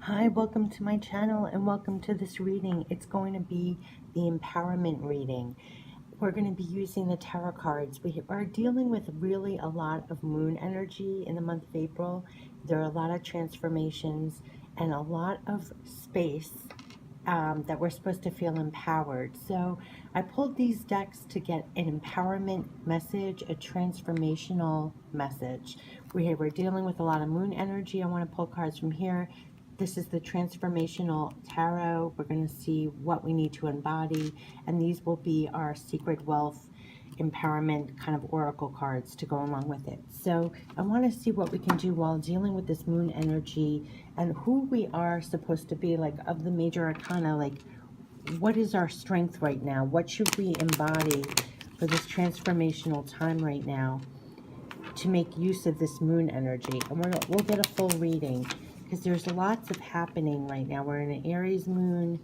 Hi, welcome to my channel and welcome to this reading. It's going to be the empowerment reading. We're going to be using the tarot cards. We are dealing with really a lot of moon energy in the month of April. There are a lot of transformations and a lot of space that we're supposed to feel empowered. So I pulled these decks to get an empowerment message, a transformational message. We're dealing with a lot of moon energy. I want to pull cards from here. This is the Transformational Tarot. We're going to see what we need to embody, and these will be our Secret Wealth empowerment kind of oracle cards to go along with it. So I want to see what we can do while dealing with this moon energy and who we are supposed to be, like of the major arcana, like what is our strength right now? What should we embody for this transformational time right now to make use of this moon energy? And we'll get a full reading because there's lots of happening right now. We're in an Aries moon.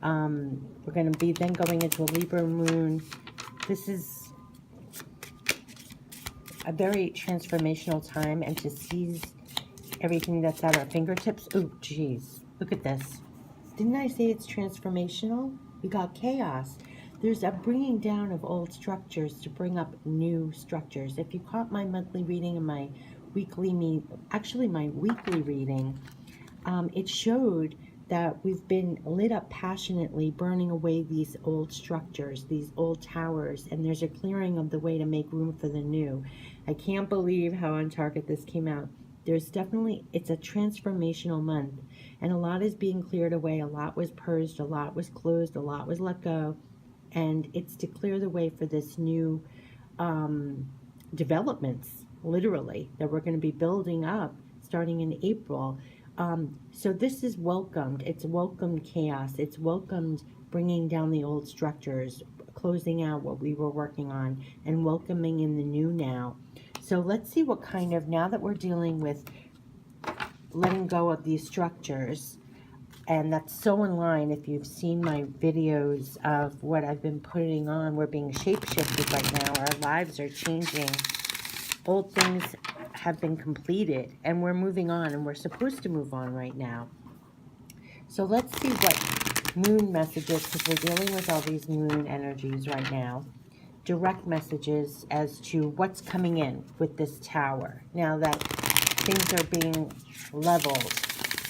We're going to be then going into a Libra moon. This is a very transformational time, and to seize everything that's at our fingertips. Oh, geez. Look at this. Didn't I say it's transformational? We got chaos. There's a bringing down of old structures to bring up new structures. If you caught my monthly reading and my weekly my weekly reading, it showed that we've been lit up passionately, burning away these old structures, these old towers, and there's a clearing of the way to make room for the new. I can't believe how on target this came out. There's definitely, it's a transformational month, and a lot is being cleared away. A lot was purged, a lot was closed, a lot was let go, and it's to clear the way for this new developments, literally, that we're going to be building up starting in April. So this is welcomed. It's welcomed chaos. It's welcomed bringing down the old structures, closing out what we were working on, and welcoming in the new now. So let's see what kind of, now that we're dealing with letting go of these structures, and that's so in line, if you've seen my videos of what I've been putting on, we're being shape-shifted right now. Our lives are changing. Old things have been completed, and we're moving on, and we're supposed to move on right now. So let's see what moon messages, because we're dealing with all these moon energies right now. Direct messages as to what's coming in with this tower. Now that things are being leveled,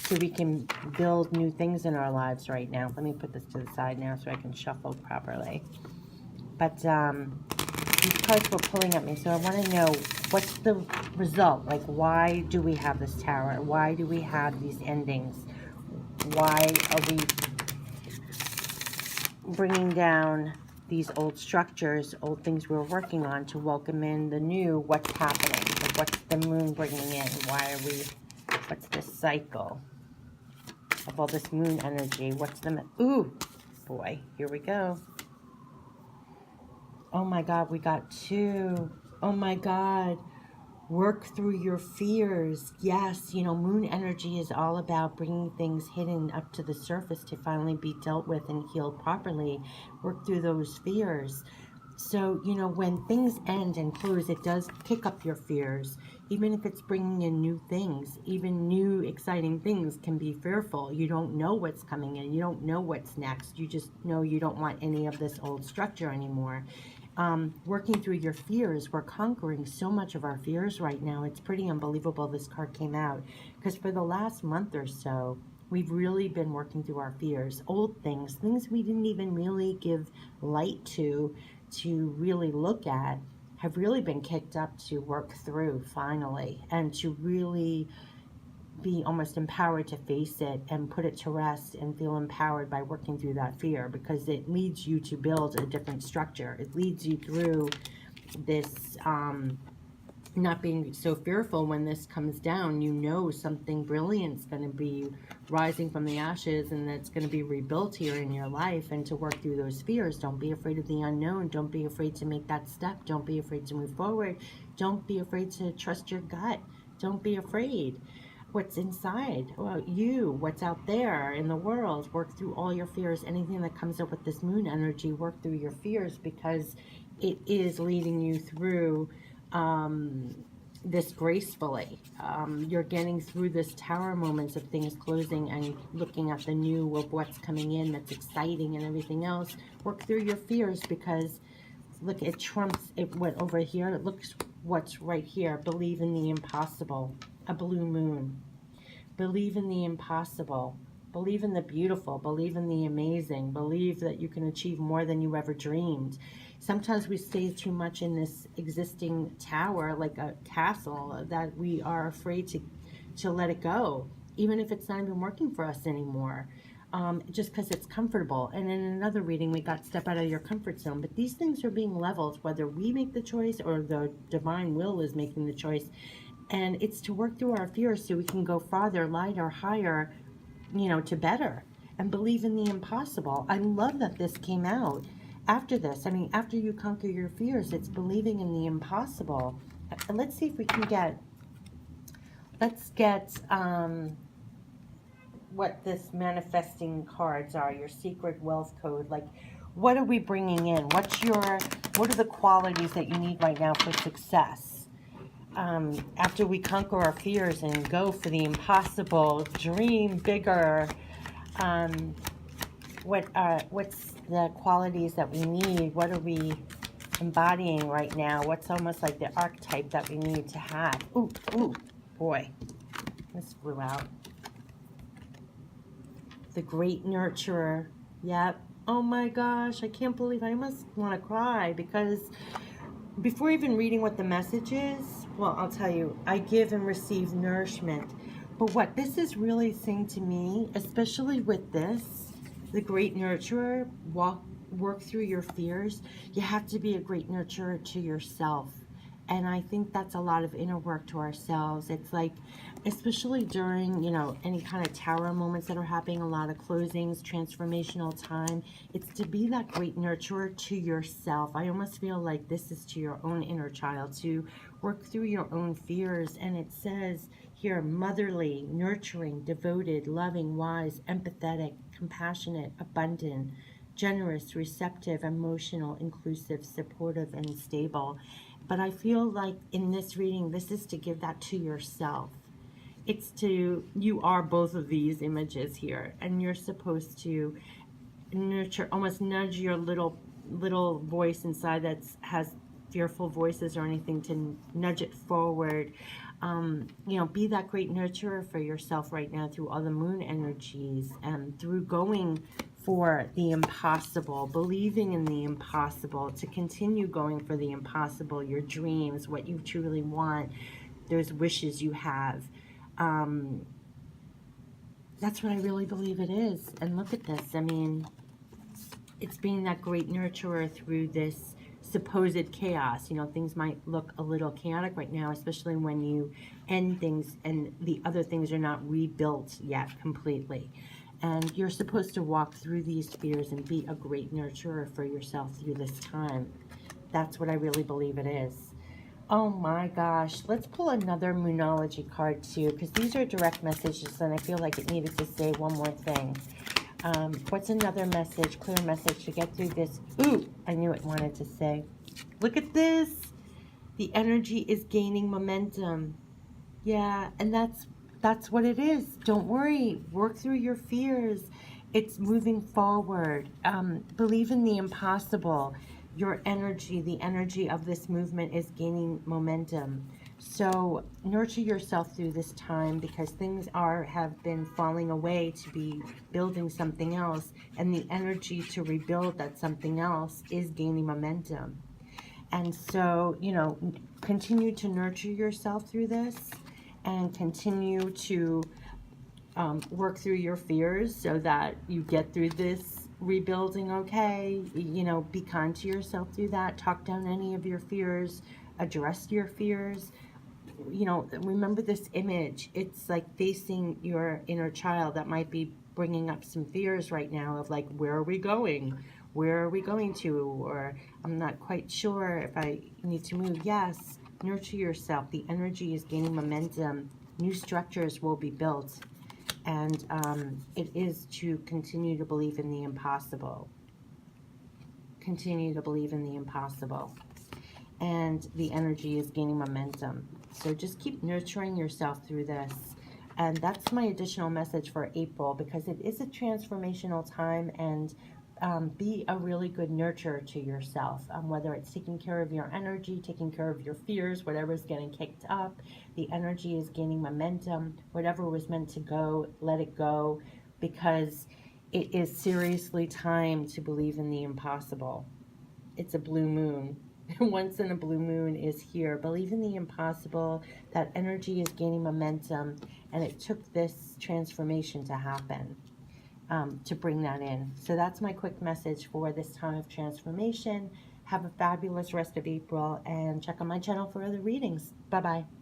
so we can build new things in our lives right now. Let me put this to the side now so I can shuffle properly. But these cards were pulling at me, so I want to know what's the result. Like, why do we have this tower? Why do we have these endings? Why are we bringing down these old structures, old things we were working on, to welcome in the new? What's happening? Like, what's the moon bringing in? Why are we, what's this cycle of all this moon energy? What's the, ooh, boy, here we go. Oh my God, we got two. Oh my God. Work through your fears. Yes, you know, moon energy is all about bringing things hidden up to the surface to finally be dealt with and healed properly. Work through those fears. So, you know, when things end and close, it does kick up your fears. Even if it's bringing in new things, even new exciting things can be fearful. You don't know what's coming in. You don't know what's next. You just know you don't want any of this old structure anymore. Working through your fears, we're conquering so much of our fears right now. It's pretty unbelievable this card came out, because for the last month or so, we've really been working through our fears. Old things, things we didn't even really give light to really look at, have really been kicked up to work through finally, and to really be almost empowered to face it and put it to rest and feel empowered by working through that fear, because it leads you to build a different structure. It leads you through this not being so fearful. When this comes down, you know something brilliant's going to be rising from the ashes, and that's going to be rebuilt here in your life. And to work through those fears, don't be afraid of the unknown. Don't be afraid to make that step. Don't be afraid to move forward. Don't be afraid to trust your gut. Don't be afraid. What's inside, well, you, what's out there in the world. Work through all your fears. Anything that comes up with this moon energy, work through your fears, because it is leading you through this gracefully. You're getting through this tower moments of things closing and looking at the new of what's coming in that's exciting and everything else. Work through your fears, because look, it trumps, it went over here. It looks what's right here. Believe in the impossible. A blue moon. Believe in the impossible. Believe in the beautiful. Believe in the amazing. Believe that you can achieve more than you ever dreamed. Sometimes we stay too much in this existing tower, like a castle, that we are afraid to let it go, even if it's not even working for us anymore, just because it's comfortable. And in another reading, we got step out of your comfort zone. But these things are being leveled, whether we make the choice or the divine will is making the choice. And it's to work through our fears so we can go farther, lighter, higher, to better, and believe in the impossible. I love that this came out after this. I mean, after you conquer your fears, it's believing in the impossible. Let's see if we can let's get what this manifesting cards are, your secret wealth code. Like, what are we bringing in? What are the qualities that you need right now for success? After we conquer our fears and go for the impossible, dream bigger, what's the qualities that we need? What are we embodying right now? What's almost like the archetype that we need to have? Ooh, boy, this flew out. The great nurturer. Yep. Oh my gosh, I can't believe, I almost want to cry, because before even reading what the message is, well, I'll tell you, I give and receive nourishment. But what this is really saying to me, especially with this, the great nurturer, work through your fears. You have to be a great nurturer to yourself. And I think that's a lot of inner work to ourselves. It's like, especially during, any kind of tower moments that are happening, a lot of closings, transformational time, it's to be that great nurturer to yourself. I almost feel like this is to your own inner child, to work through your own fears. And it says here, motherly, nurturing, devoted, loving, wise, empathetic, compassionate, abundant, generous, receptive, emotional, inclusive, supportive, and stable. But I feel like in this reading, this is to give that to yourself. It's you are both of these images here, and you're supposed to nurture, almost nudge your little voice inside that has fearful voices or anything, to nudge it forward. Be that great nurturer for yourself right now through all the moon energies, and through going for the impossible, believing in the impossible, to continue going for the impossible, your dreams, what you truly want, those wishes you have. That's what I really believe it is. And look at this. I mean, it's being that great nurturer through this supposed chaos. Things might look a little chaotic right now, especially when you end things and the other things are not rebuilt yet completely. And you're supposed to walk through these fears and be a great nurturer for yourself through this time. That's what I really believe it is. Oh my gosh. Let's pull another Moonology card too, because these are direct messages and I feel like it needed to say one more thing. What's another message, clear message to get through this? Ooh, I knew it wanted to say. Look at this. The energy is gaining momentum. Yeah, and that's what it is. Don't worry. Work through your fears. It's moving forward. Believe in the impossible. Your energy, the energy of this movement is gaining momentum. So nurture yourself through this time, because things have been falling away to be building something else, and the energy to rebuild that something else is gaining momentum. And so, continue to nurture yourself through this, and continue to work through your fears so that you get through this rebuilding okay. Be kind to yourself through that. Talk down any of your fears. Address your fears. Remember this image. It's like facing your inner child that might be bringing up some fears right now of like, where are we going? Where are we going to? Or I'm not quite sure if I need to move. Yes, nurture yourself. The energy is gaining momentum. New structures will be built. And it is to continue to believe in the impossible. Continue to believe in the impossible. And the energy is gaining momentum. So just keep nurturing yourself through this. And that's my additional message for April, because it is a transformational time, and be a really good nurturer to yourself, whether it's taking care of your energy, taking care of your fears, whatever's getting kicked up, the energy is gaining momentum, whatever was meant to go, let it go, because it is seriously time to believe in the impossible. It's a blue moon. Once in a blue moon is here. Believe in the impossible. That energy is gaining momentum, and it took this transformation to happen, to bring that in. So that's my quick message for this time of transformation. Have a fabulous rest of April, and check out my channel for other readings. Bye-bye.